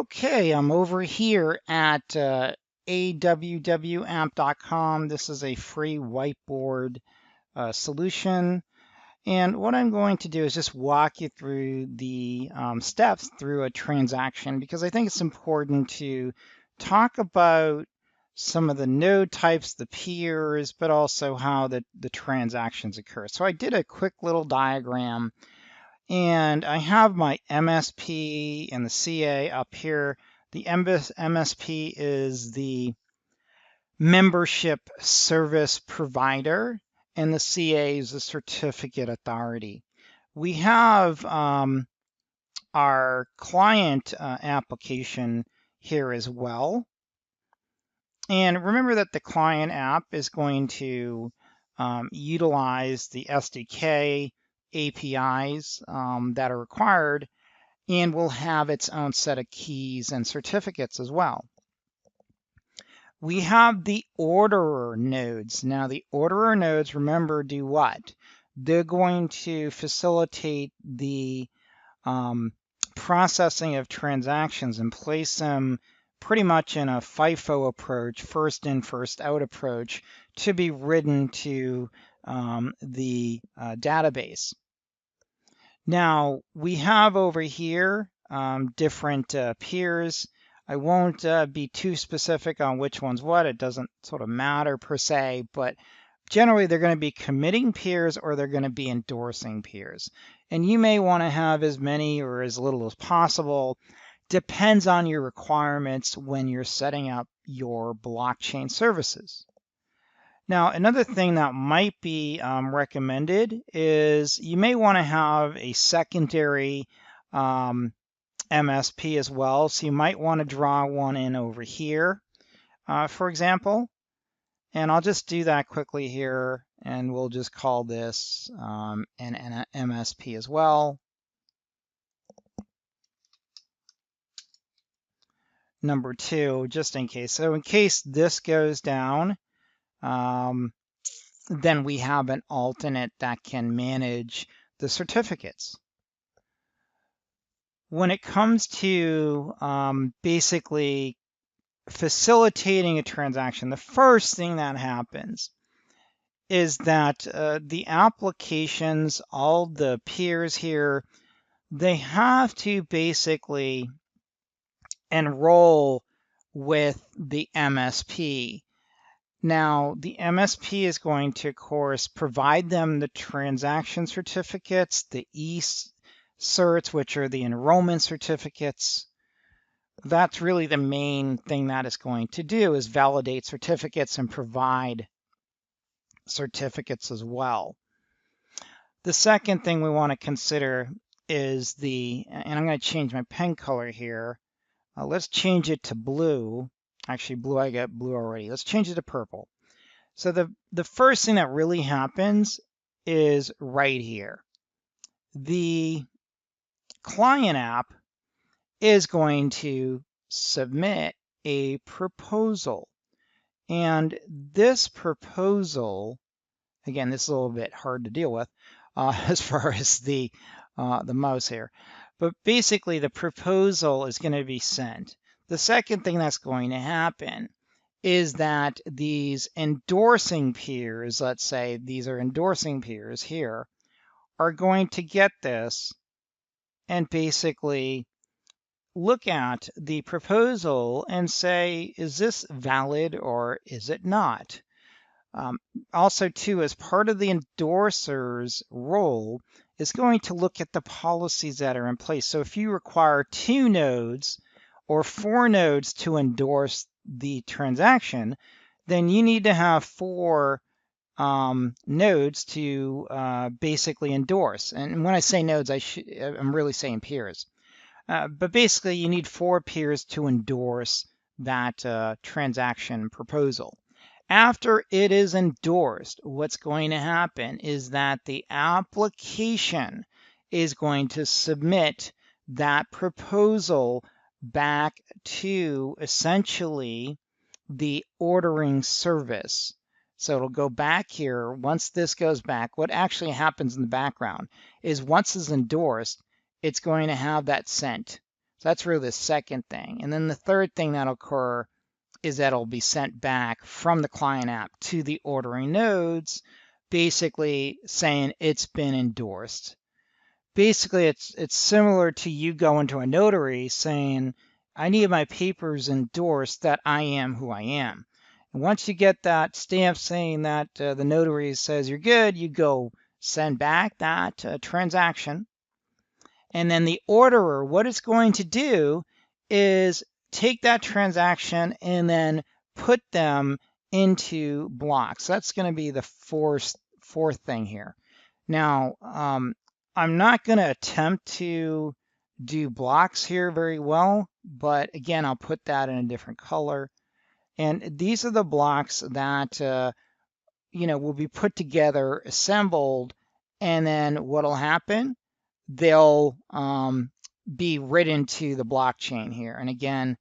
Okay, I'm over here at awwapp.com. This is a free whiteboard solution. And what I'm going to do is just walk you through the steps through a transaction, because I think it's important to talk about some of the node types, the peers, but also how the transactions occur. So I did a quick little diagram, and I have my MSP and the CA up here. The MSP is the membership service provider, and the CA is the certificate authority. We have our client application here as well. And remember that the client app is going to utilize the SDK APIs that are required, and will have its own set of keys and certificates as well. We have the orderer nodes. Now, the orderer nodes, remember, do what? They're going to facilitate the processing of transactions and place them pretty much in a FIFO approach, first in, first out approach, to be written to the database. Now, we have over here different peers. I won't be too specific on which one's what. It doesn't sort of matter per se, but generally they're going to be committing peers or they're going to be endorsing peers. And you may want to have as many or as little as possible. Depends on your requirements when you're setting up your blockchain services. Now, another thing that might be recommended is you may want to have a secondary MSP as well. So you might want to draw one in over here, for example. And I'll just do that quickly here, and we'll just call this an MSP as well. Number 2, just in case. So in case this goes down, then we have an alternate that can manage the certificates. When it comes to basically facilitating a transaction, the first thing that happens is that the applications, all the peers here, they have to basically enroll with the MSP. Now, the MSP is going to, of course, provide them the transaction certificates, the e-certs, which are the enrollment certificates. That's really the main thing that it's going to do, is validate certificates and provide certificates as well. The second thing we want to consider is and I'm going to change my pen color here. Let's change it to blue. Actually, blue, I got blue already. Let's change it to purple. So the first thing that really happens is right here. The client app is going to submit a proposal. And this proposal, again, this is a little bit hard to deal with as far as the mouse here. But basically, the proposal is going to be sent. The second thing that's going to happen is that these endorsing peers, let's say these are endorsing peers here, are going to get this and basically look at the proposal and say, is this valid or is it not? Also, too, as part of the endorser's role, is going to look at the policies that are in place. So if you require 2 nodes or 4 nodes to endorse the transaction, then you need to have 4 nodes to basically endorse. And when I say nodes, I'm really saying peers. But basically, you need 4 peers to endorse that transaction proposal. After it is endorsed, what's going to happen is that the application is going to submit that proposal back to essentially the ordering service. So it'll go back here. Once this goes back, what actually happens in the background is once it's endorsed, it's going to have that sent. So that's really the second thing. And then the third thing that'll occur is that it'll be sent back from the client app to the ordering nodes, basically saying it's been endorsed. Basically, it's similar to you going to a notary saying, I need my papers endorsed that I am who I am. And once you get that stamp saying that the notary says you're good, you go send back that transaction. And then the orderer, what it's going to do is take that transaction and then put them into blocks. That's going to be the fourth thing here. Now, I'm not going to attempt to do blocks here very well, but again, I'll put that in a different color. And these are the blocks that will be put together, assembled, and then what'll happen? They'll be written to the blockchain here. And again,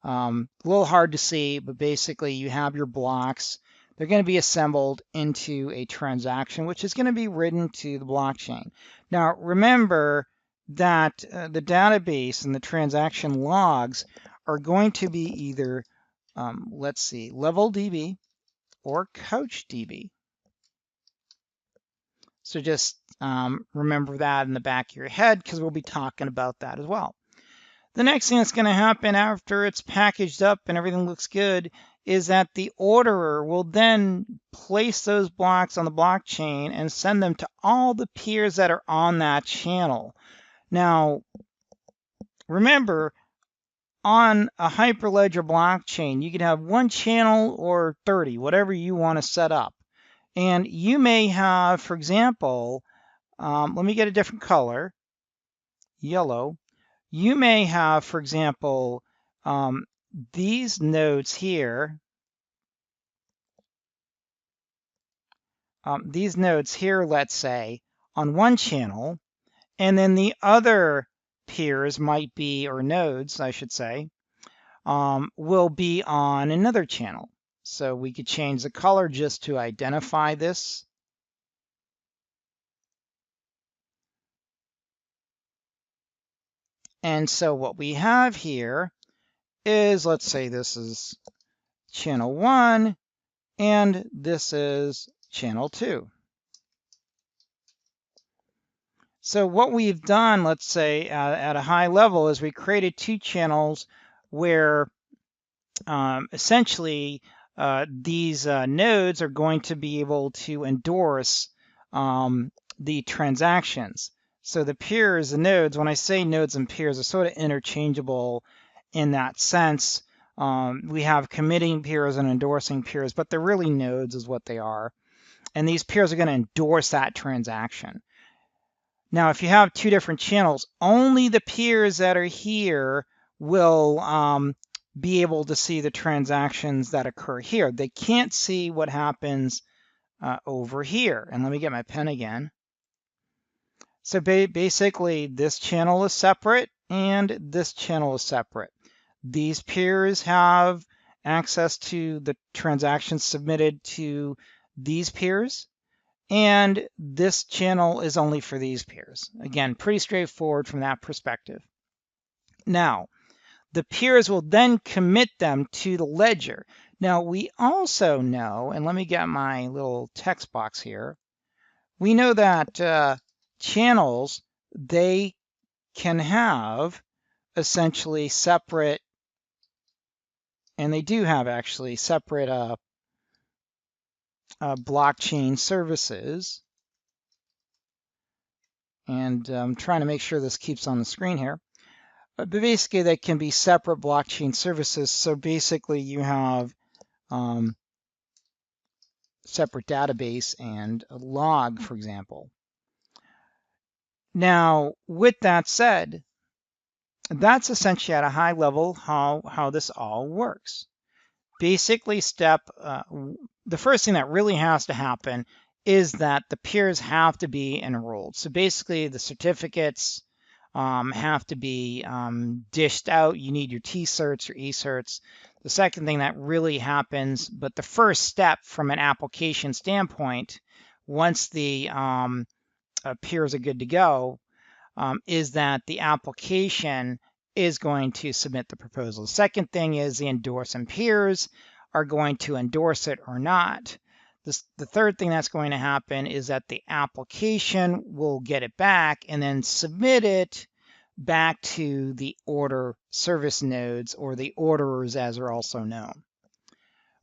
a little hard to see, but basically you have your blocks. They're going to be assembled into a transaction, which is going to be written to the blockchain. Now, remember that the database and the transaction logs are going to be either, let's see, LevelDB or CouchDB. So just remember that in the back of your head, because we'll be talking about that as well. The next thing that's going to happen after it's packaged up and everything looks good is that the orderer will then place those blocks on the blockchain and send them to all the peers that are on that channel. Now, remember, on a Hyperledger blockchain, you can have one channel or 30, whatever you want to set up. And you may have, for example, let me get a different color, yellow. You may have, for example, these nodes here, let's say, on one channel, and then the other peers might be, or nodes, I should say, will be on another channel. So we could change the color just to identify this. And so what we have here is, let's say this is channel 1, and this is channel 2. So what we've done, let's say at a high level, is we created two channels where essentially these nodes are going to be able to endorse the transactions. So the peers, the nodes, when I say nodes and peers, are sort of interchangeable in that sense. We have committing peers and endorsing peers, but they're really nodes is what they are. And these peers are going to endorse that transaction. Now, if you have two different channels, only the peers that are here will be able to see the transactions that occur here. They can't see what happens over here. And let me get my pen again. So basically, this channel is separate and this channel is separate. These peers have access to the transactions submitted to these peers, and this channel is only for these peers. Again, pretty straightforward from that perspective. Now, the peers will then commit them to the ledger. Now, we also know, and let me get my little text box here, we know that channels, they can have essentially separate, and they do have actually separate blockchain services. And I'm trying to make sure this keeps on the screen here. But basically, they can be separate blockchain services. So basically, you have separate database and a log, for example. Now, with that said, that's essentially at a high level how this all works. Basically, the first thing that really has to happen is that the peers have to be enrolled. So basically, the certificates have to be dished out. You need your T-certs or E-certs. The second thing that really happens, but the first step from an application standpoint, once the peers are good to go, is that the application is going to submit the proposal. The second thing is the endorsing peers are going to endorse it or not. The third thing that's going to happen is that the application will get it back and then submit it back to the order service nodes, or the orderers as they're also known.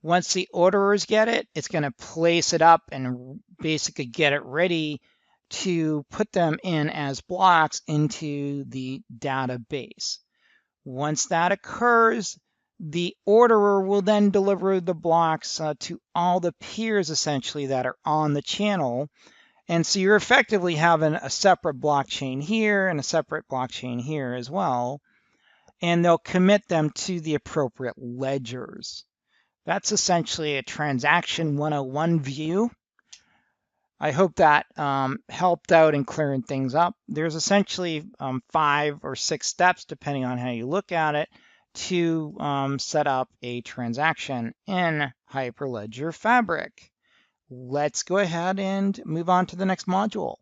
Once the orderers get it, it's going to place it up and basically get it ready to put them in as blocks into the database. Once that occurs, the orderer will then deliver the blocks to all the peers essentially that are on the channel. And so you're effectively having a separate blockchain here and a separate blockchain here as well. And they'll commit them to the appropriate ledgers. That's essentially a transaction 101 view. I hope that helped out in clearing things up. There's essentially 5 or 6 steps, depending on how you look at it, to set up a transaction in Hyperledger Fabric. Let's go ahead and move on to the next module.